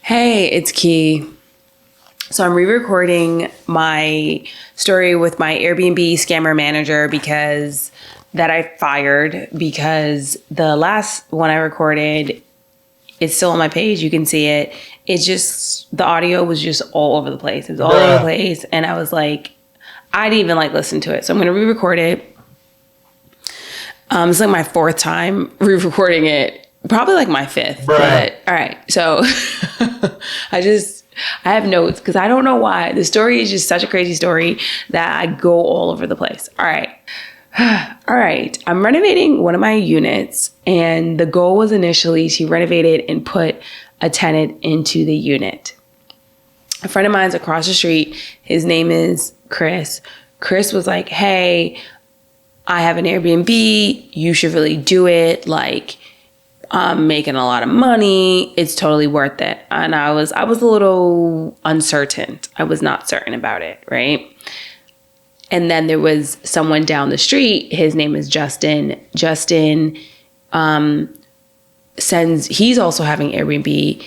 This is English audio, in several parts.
Hey, it's Key. So I'm re-recording my story with my Airbnb scammer manager because that I fired because the last one I recorded, it's still on my page. You can see it. It's just, the audio was just all over the place. It was all over the place. And I was like, I didn't even listen to it. So I'm going to re-record it. It's like my fourth time re-recording it. Probably like my fifth, but all right. So I have notes because I don't know why. The story is just such a crazy story that I go all over the place. All right. All right. I'm renovating one of my units, and the goal was initially to renovate it and put a tenant into the unit. A friend of mine's across the street. His name is Chris. Chris was like, hey, I have an Airbnb. You should really do it. I'm making a lot of money. It's totally worth it. And I was a little uncertain. I was not certain about it, right? And then there was someone down the street. His name is Justin. Justin he's also having Airbnb.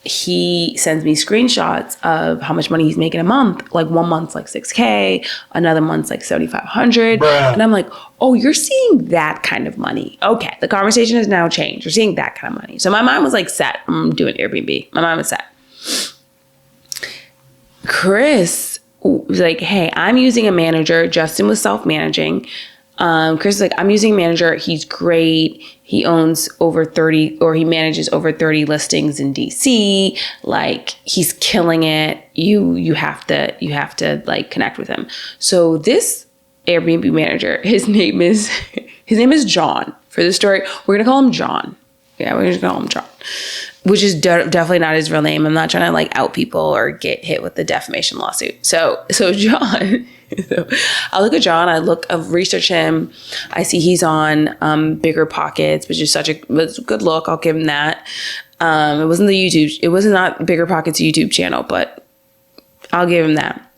He sends me screenshots of how much money he's making a month. Like 1 month's like $6K, another month's like $7,500. And I'm like, oh, you're seeing that kind of money. Okay, the conversation has now changed. You're seeing that kind of money. So my mind was like set. I'm doing Airbnb. My mind was set. Chris was like, hey, I'm using a manager. Justin was self-managing. Chris is like, I'm using a manager. He's great. He owns over 30, or he manages over 30 listings in DC. Like, he's killing it. You have to like connect with him. So this Airbnb manager, his name is John. For the story, we're gonna call him John. Yeah, we're gonna call him John, which is definitely not his real name. I'm not trying to like out people or get hit with the defamation lawsuit. So John. So I look at John, I've researched him. I see he's on Bigger Pockets, which is was a good look. I'll give him that. It was not Bigger Pockets YouTube channel, but I'll give him that.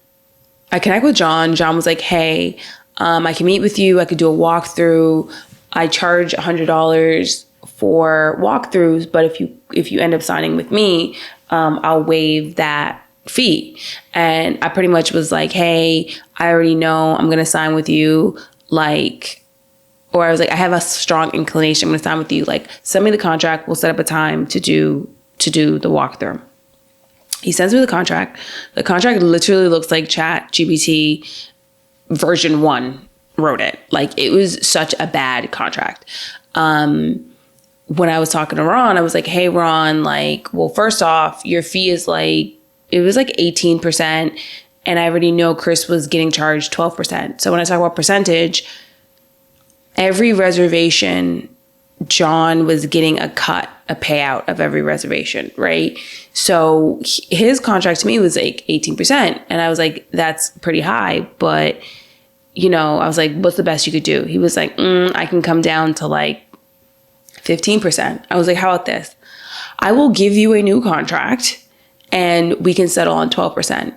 I connect with John. John was like, hey, I can meet with you. I could do a walkthrough. I charge $100 for walkthroughs, but if you end up signing with me, I'll waive that fee. And I pretty much was like, hey, I already know I'm going to sign with you. Or I was like, I have a strong inclination. I'm going to sign with you. Send me the contract. We'll set up a time to do the walkthrough. He sends me the contract. The contract literally looks like ChatGPT version 1 wrote it. It was such a bad contract. When I was talking to Ron, I was like, hey, Ron, well, first off, your fee is it was 18%. And I already know Chris was getting charged 12%. So when I talk about percentage, every reservation, John was getting a payout of every reservation, right? So his contract to me was 18%. And I was like, that's pretty high. But, I was like, what's the best you could do? He was like, I can come down to 15%. I was like, how about this? I will give you a new contract and we can settle on 12%.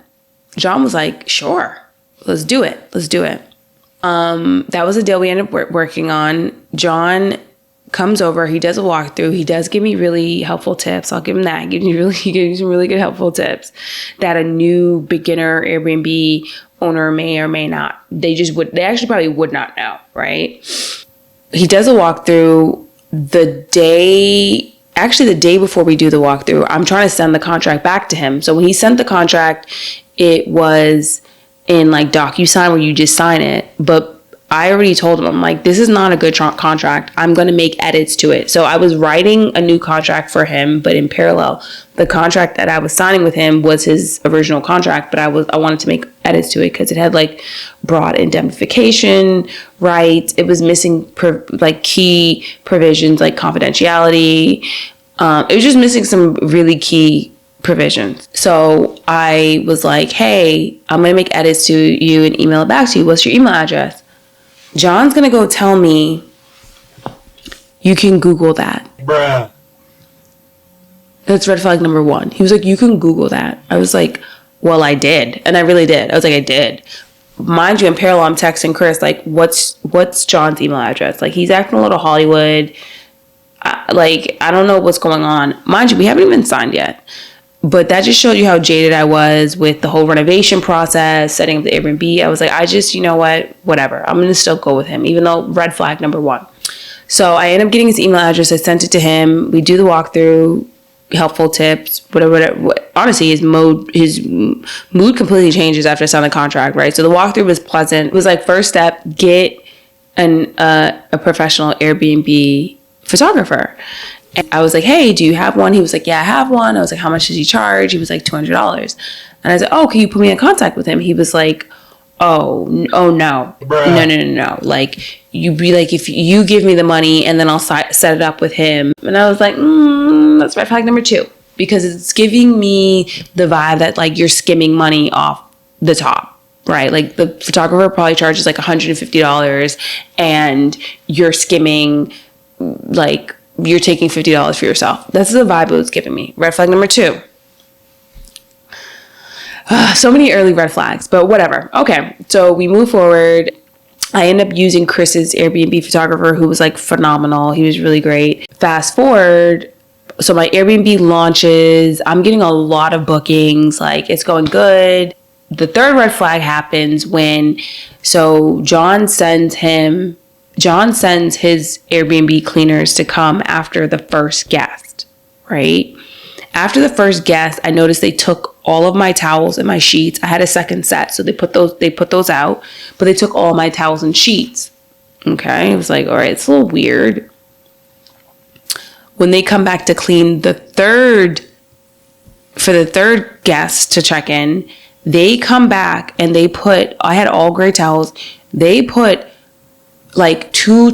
John was like, sure, let's do it. That was a deal we ended up working on. John comes over, he does a walkthrough. He does give me really helpful tips. I'll give him that. He gives me some really good helpful tips that a new beginner Airbnb owner may or may not. They actually probably would not know, right? He does a walkthrough the day before we do the walkthrough. I'm trying to send the contract back to him. So when he sent the contract, it was in DocuSign where you just sign it. But I already told him, I'm like, this is not a good contract. I'm going to make edits to it. So I was writing a new contract for him, but in parallel, the contract that I was signing with him was his original contract, but I wanted to make edits to it because it had broad indemnification rights. It was missing key provisions like confidentiality. It was just missing some really key provisions. So I was like, hey, I'm going to make edits to you and email it back to you. What's your email address? John's going to go tell me, you can Google that. Bruh. That's red flag number 1. He was like, you can Google that. I was like, well, I did. And I really did. I was like, I did. Mind you, in parallel, I'm texting Chris, what's John's email address? He's acting a little Hollywood. I don't know what's going on. Mind you, we haven't even signed yet. But that just showed you how jaded I was with the whole renovation process, setting up the Airbnb. I was like, I just, you know what, whatever. I'm going to still go with him, even though red flag number one. So I ended up getting his email address. I sent it to him. We do the walkthrough, helpful tips, whatever. Honestly, his mood completely changes after I signed the contract, right? So the walkthrough was pleasant. It was like, first step, get a professional Airbnb photographer. And I was like, hey, do you have one? He was like, yeah, I have one. I was like, how much does he charge? He was like, $200. And I said, oh, can you put me in contact with him? He was like, oh no. Bruh. No. Like, you be like, if you give me the money and then I'll set it up with him. And I was like, that's red flag number 2, because it's giving me the vibe that like you're skimming money off the top, right? Like the photographer probably charges like $150 and you're skimming, like, you're taking $50 for yourself. That's the vibe it was giving me. Red flag number 2. So many early red flags, but whatever. Okay, so we move forward. I end up using Chris's Airbnb photographer, who was like phenomenal. He was really great. Fast forward. So my Airbnb launches. I'm getting a lot of bookings. Like, it's going good. The third red flag happens when, so John sends his Airbnb cleaners to come after the first guest, right? After the first guest, I noticed they took all of my towels and my sheets. I had a second set, so they put those out, but they took all my towels and sheets. Okay, it was like, all right, it's a little weird. When they come back to clean the third guest to check in, they come back and I had all gray towels. They put like two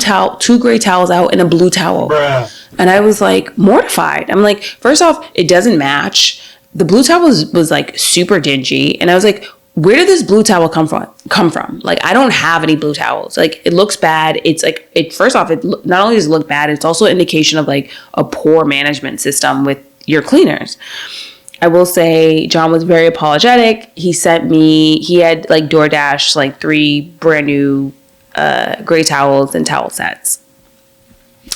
gray towels out and a blue towel. Bruh. And I was like mortified. I'm like, first off, it doesn't match. The blue towel was like super dingy. And I was like, where did this blue towel come from? Like, I don't have any blue towels. Like, it looks bad. It's like, first off, it not only does it look bad, it's also an indication of like a poor management system with your cleaners. I will say John was very apologetic. He had like DoorDash like 3 brand new gray towels and towel sets,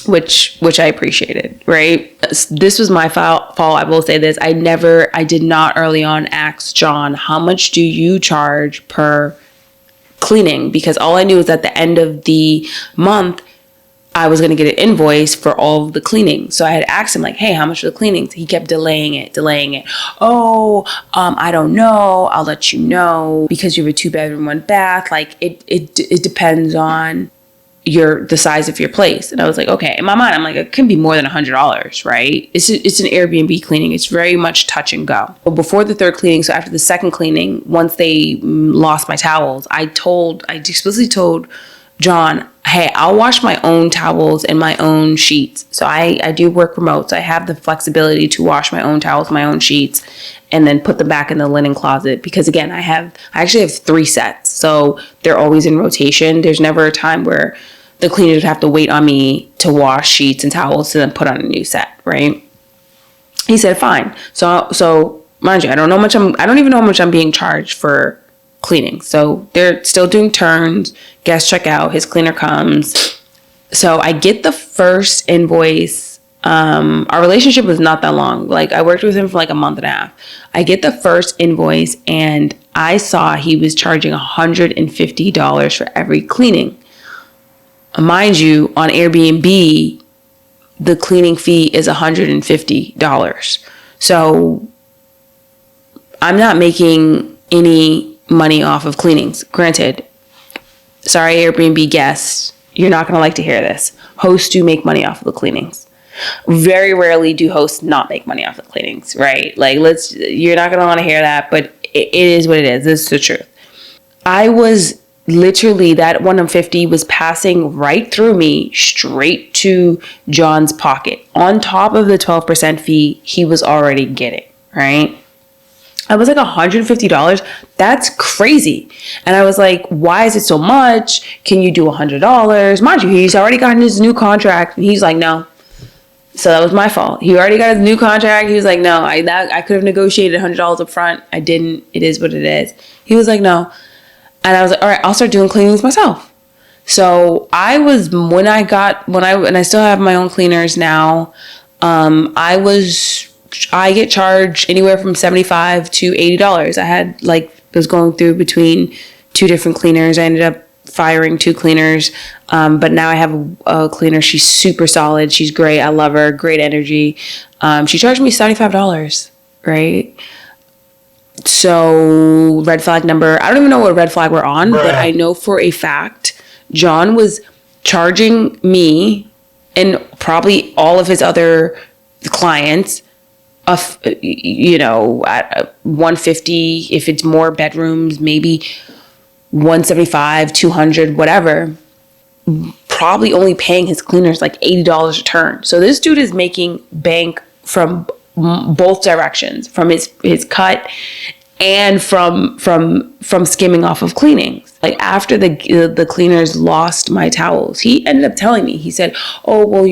which I appreciated, right? This was my fault. I will say this. I did not early on ask John, how much do you charge per cleaning? Because all I knew was at the end of the month, I was going to get an invoice for all of the cleaning. So I had asked him like, hey, how much are the cleanings? He kept delaying it. Oh, I don't know. I'll let you know, because you have a 2-bedroom, 1 bath. Like it depends on the size of your place. And I was like, okay. In my mind, I'm like, it can be more than $100, right? It's an Airbnb cleaning. It's very much touch and go. But before the third cleaning, so after the second cleaning, once they lost my towels, I explicitly told John, hey, I'll wash my own towels and my own sheets. So I do work remote, so I have the flexibility to wash my own towels, my own sheets, and then put them back in the linen closet. Because again, I actually have 3 sets, so they're always in rotation. There's never a time where the cleaners would have to wait on me to wash sheets and towels to then put on a new set, right? He said, fine. So mind you, I don't even know how much I'm being charged for cleaning. So they're still doing turns. Guests check out. His cleaner comes. So I get the first invoice. Our relationship was not that long. Like, I worked with him for like a month and a half. I get the first invoice and I saw he was charging $150 for every cleaning. Mind you, on Airbnb, the cleaning fee is $150. So I'm not making any money off of cleanings. Granted, sorry, Airbnb guests, you're not going to like to hear this. Hosts do make money off of the cleanings. Very rarely do hosts not make money off the cleanings, right? Like, you're not going to want to hear that, but it is what it is. This is the truth. I was literally, that $150 was passing right through me straight to John's pocket. On top of the 12% fee he was already getting, right? I was like, $150? That's crazy. And I was like, why is it so much? Can you do $100? Mind you, he's already gotten his new contract. And he's like, no. So that was my fault. He already got his new contract. He was like, no, I could have negotiated $100 up front. I didn't. It is what it is. He was like, no. And I was like, all right, I'll start doing cleanings myself. So I still have my own cleaners now. I was I get charged anywhere from $75 to $80. I had was going through between two different cleaners. I ended up firing two cleaners. But now I have a cleaner. She's super solid. She's great. I love her. Great energy. She charged me $75, right? So red flag number, I don't even know what red flag we're on, but I know for a fact John was charging me and probably all of his other clients at 150. If it's more bedrooms, maybe 175, 200, whatever. Probably only paying his cleaners like $80 a turn. So this dude is making bank from both directions, from his cut and from skimming off of cleanings. Like after the cleaners lost my towels, he ended up telling me, he said, oh, well,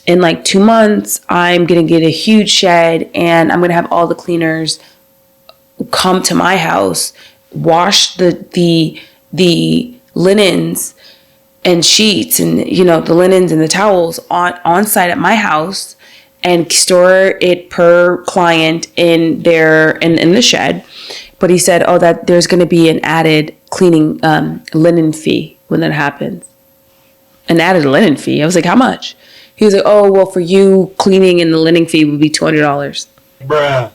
in like 2 months, I'm going to get a huge shed and I'm going to have all the cleaners come to my house, wash the linens and sheets and, the linens and the towels on site at my house and store it per client in the shed. But he said, oh, that there's going to be an added cleaning linen fee when that happens. An added linen fee. I was like, how much? He was like, oh, well, for you, cleaning and the linen fee would be $200. Bruh.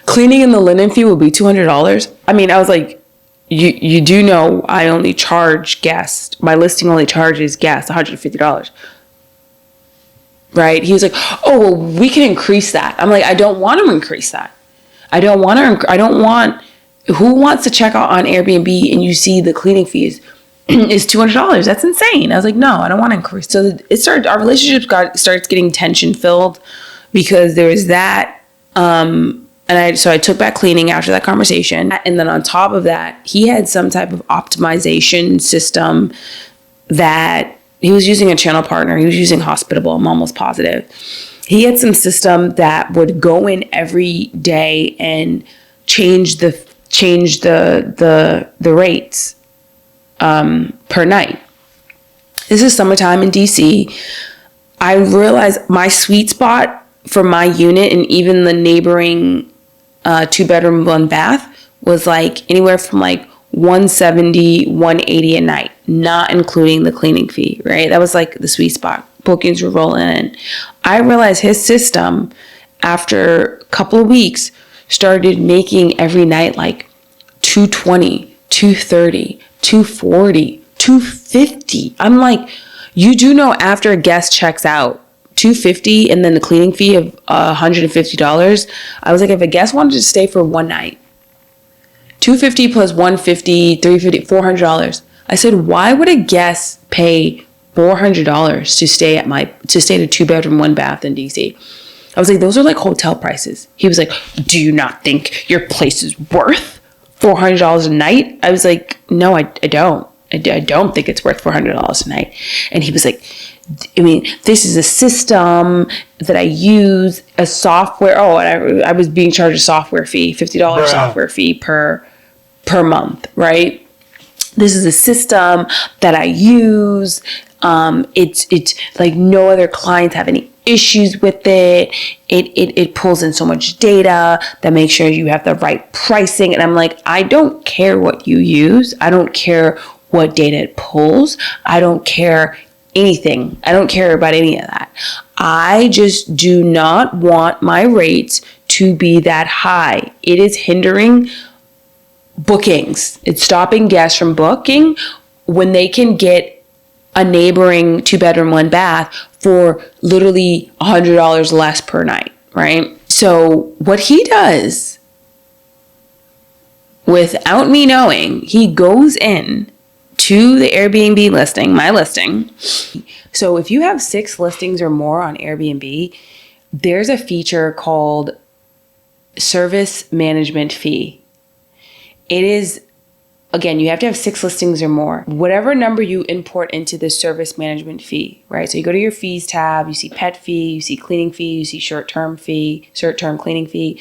Cleaning and the linen fee would be $200. I mean, I was like, you do know I only charge guests. My listing only charges guests $150. Right? He was like, oh, well, we can increase that. I'm like, I don't want to increase that. Who wants to check out on Airbnb and you see the cleaning fees is $200? That's insane. I was like, no, I don't want to increase. So our relationship starts getting tension filled because there was that. So I took back cleaning after that conversation. And then on top of that, he had some type of optimization system that he was using a channel partner. He was using Hospitable. I'm almost positive. He had some system that would go in every day and change the rates per night. This is summertime in DC. I realized my sweet spot for my unit and even the neighboring 2-bedroom, 1-bath was like anywhere from like $170, $180 a night, not including the cleaning fee, right? That was like the sweet spot. Bookings were rolling in. I realized his system, after a couple of weeks, started making every night like $220, $230, $240, $250. I'm like, you do know after a guest checks out, $250 and then the cleaning fee of $150. I was like, if a guest wanted to stay for one night, $250 plus $150, $350, $400. I said, why would a guest pay $400 to stay in a 2-bedroom, 1-bath in DC? I was like, those are like hotel prices. He was like, do you not think your place is worth $400 a night? I was like, no, I don't. I don't think it's worth $400 a night. And he was like, I mean, this is a system that I use, a software. Oh, and I was being charged a software fee, $50 software fee per month, right? This is a system that I use. It's like no other clients have any issues with it. It pulls in so much data that makes sure you have the right pricing. And I'm like, I don't care what you use. I don't care what data it pulls. I don't care anything. I don't care about any of that. I just do not want my rates to be that high. It is hindering bookings. It's stopping guests from booking when they can get a neighboring 2-bedroom, 1-bath for literally $100 less per night, right? So what he does, without me knowing, he goes in to the Airbnb listing, my listing. So if you have 6 listings or more on Airbnb, there's a feature called service management fee. It is, again, you have to have 6 listings or more. Whatever number you import into the service management fee, right? So you go to your fees tab, you see pet fee, you see cleaning fee, you see short-term cleaning fee.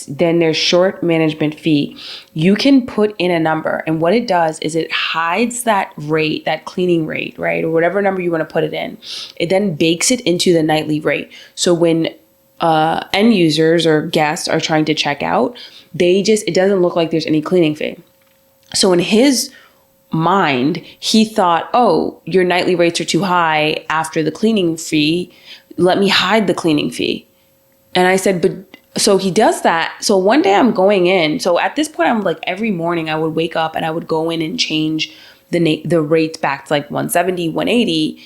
then there's short management fee. You can put in a number, and what it does is it hides that rate, that cleaning rate, right? Or whatever number you want to put it in. It then bakes it into the nightly rate. So when end users or guests are trying to check out, it doesn't look like there's any cleaning fee. So in his mind, he thought, oh, your nightly rates are too high after the cleaning fee. Let me hide the cleaning fee. And I said, but so he does that. So one day I'm going in. So at this point, I'm like, every morning I would wake up and I would go in and change the rates back to like 170, 180.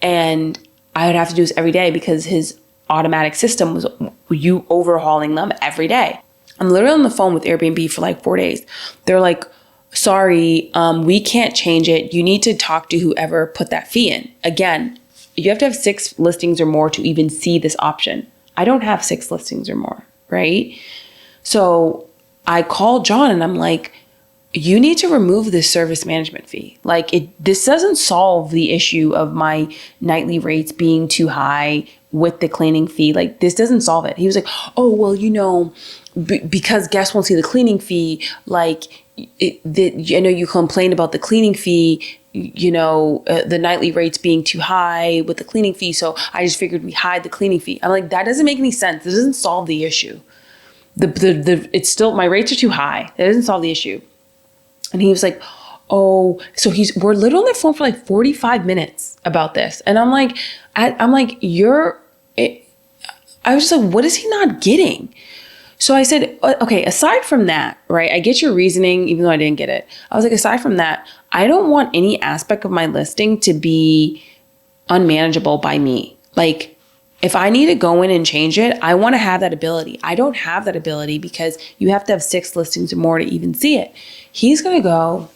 And I would have to do this every day because his automatic system was you overhauling them every day. I'm literally on the phone with Airbnb for like 4 days. They're like, sorry, we can't change it. You need to talk to whoever put that fee in. Again, you have to have 6 listings or more to even see this option. I don't have 6 listings or more, right? So I called John and I'm like, you need to remove this service management fee. Like this doesn't solve the issue of my nightly rates being too high with the cleaning fee. Like this doesn't solve it. He was like, oh, well, because guests won't see the cleaning fee, like I know you complained about the cleaning fee, the nightly rates being too high with the cleaning fee. So I just figured we hide the cleaning fee. I'm like, that doesn't make any sense. This doesn't solve the issue. It's still, my rates are too high. That doesn't solve the issue. And he was like, oh, so we're literally on the phone for like 45 minutes about this. And I'm like, I was just like, what is he not getting? So I said, okay, aside from that, right, I get your reasoning, even though I didn't get it. I was like, aside from that, I don't want any aspect of my listing to be unmanageable by me. Like, if I need to go in and change it, I want to have that ability. I don't have that ability because you have to have 6 listings or more to even see it. He's going to go,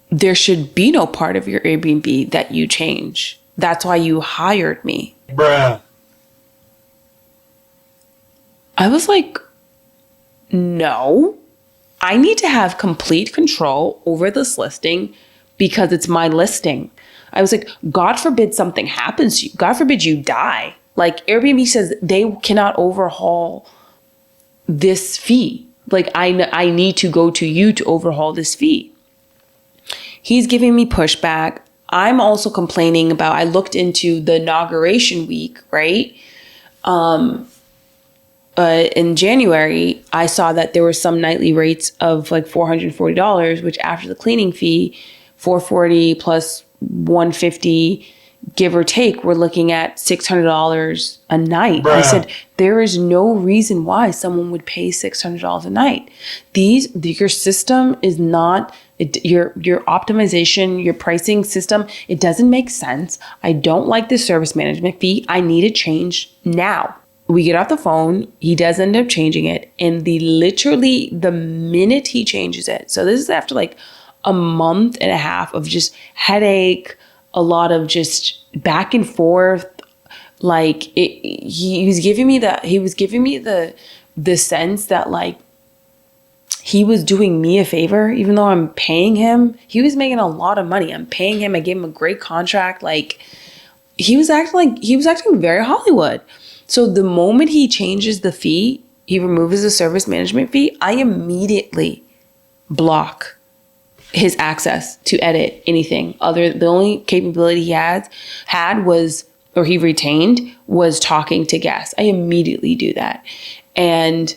there should be no part of your Airbnb that you change. That's why you hired me. Bruh. I was like, no, I need to have complete control over this listing because it's my listing. I was like, God forbid something happens to you. God forbid you die. Like Airbnb says they cannot overhaul this fee. Like I need to go to you to overhaul this fee. He's giving me pushback. I'm also complaining about, I looked into the inauguration week, right? In January, I saw that there were some nightly rates of like $440, which after the cleaning fee, $440 plus $150, give or take, we're looking at $600 a night. Bruh. I said, there is no reason why someone would pay $600 a night. Your system is not, your optimization, your pricing system, it doesn't make sense. I don't like this service management fee. I need a change now. We get off the phone. He does end up changing it. And literally the minute he changes it. So this is after like a month and a half of just headache, a lot of just back and forth. Like he was giving me the sense that like he was doing me a favor, even though I'm paying him. He was making a lot of money. I'm paying him. I gave him a great contract. Like he was acting very Hollywood. So the moment he changes the fee, he removes the service management fee, I immediately block his access to edit anything. The only capability he had was, or he retained, was talking to guests. I immediately do that. And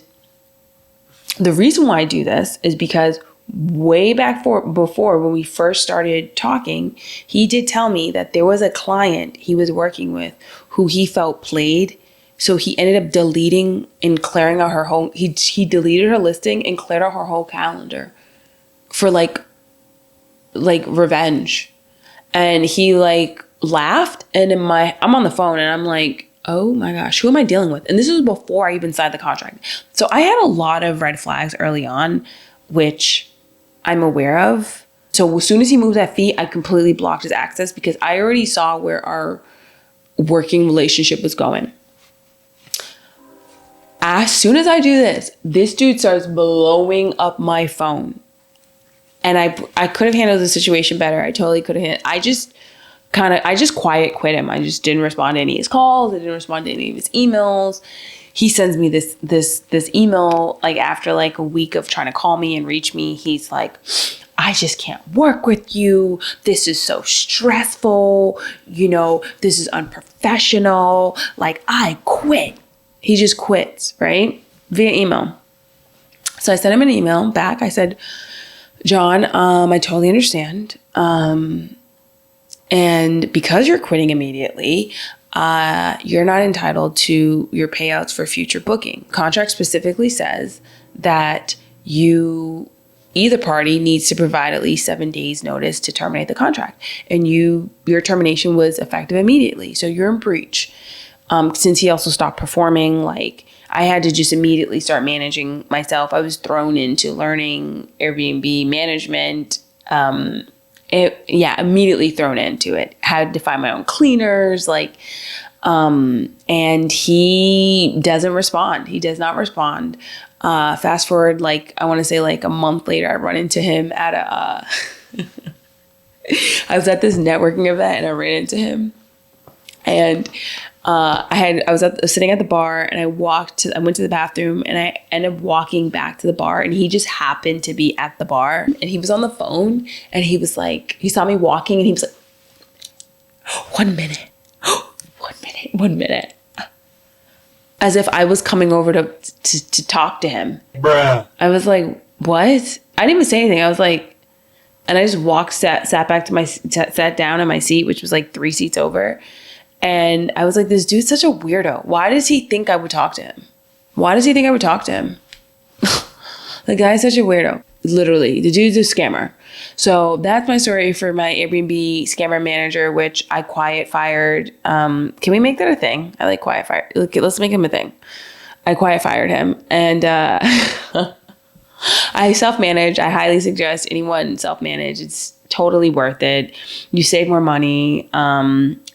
the reason why I do this is because way back before when we first started talking, he did tell me that there was a client he was working with who he felt played. So he ended up deleting and clearing out her whole, he deleted her listing and cleared out her whole calendar for like revenge. And he like laughed, and I'm on the phone and I'm like, oh my gosh, who am I dealing with? And this was before I even signed the contract. So I had a lot of red flags early on, which I'm aware of. So as soon as he moved that fee, I completely blocked his access because I already saw where our working relationship was going. As soon as I do this dude starts blowing up my phone. And I could have handled the situation better. I totally could have. I just quiet quit him. I just didn't respond to any of his calls. I didn't respond to any of his emails. he sends me this email, like after like a week of trying to call me and reach me. He's like, I just can't work with you. This is so stressful. You know, this is unprofessional. Like, I quit. He just quits, right? Via email. So I sent him an email back. I said, John, I totally understand. And because you're quitting immediately, you're not entitled to your payouts for future booking. Contract specifically says that either party needs to provide at least 7 days notice to terminate the contract. And your termination was effective immediately. So you're in breach. Since he also stopped performing, like, I had to just immediately start managing myself. I was thrown into learning Airbnb management. Immediately thrown into it. Had to find my own cleaners, and he doesn't respond. He does not respond. Fast forward, like, I want to say like a month later, I run into him at I was at this networking event and I ran into him, and I was sitting at the bar, and I went to the bathroom, and I ended up walking back to the bar, and he just happened to be at the bar, and he was on the phone, and he was like, he saw me walking, and he was like, 1 minute, 1 minute. As if I was coming over to talk to him. Bruh. I was like, what? I didn't even say anything. I was like, and I just sat back to sat down in my seat, which was like 3 seats over. And I was like, this dude's such a weirdo. Why does he think I would talk to him? The guy's such a weirdo. Literally, the dude's a scammer. So that's my story for my Airbnb scammer manager, which I quiet fired. Can we make that a thing? I like quiet fire. Let's make him a thing. I quiet fired him. And I self-manage. I highly suggest anyone self-manage. It's totally worth it. You save more money,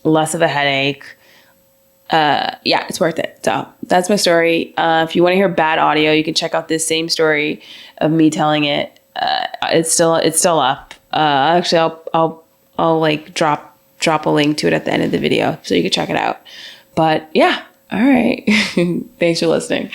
less of a headache. It's worth it. So that's my story. If you want to hear bad audio, you can check out this same story of me telling it. It's still up. Actually, I'll like drop a link to it at the end of the video so you can check it out. But yeah, all right. Thanks for listening.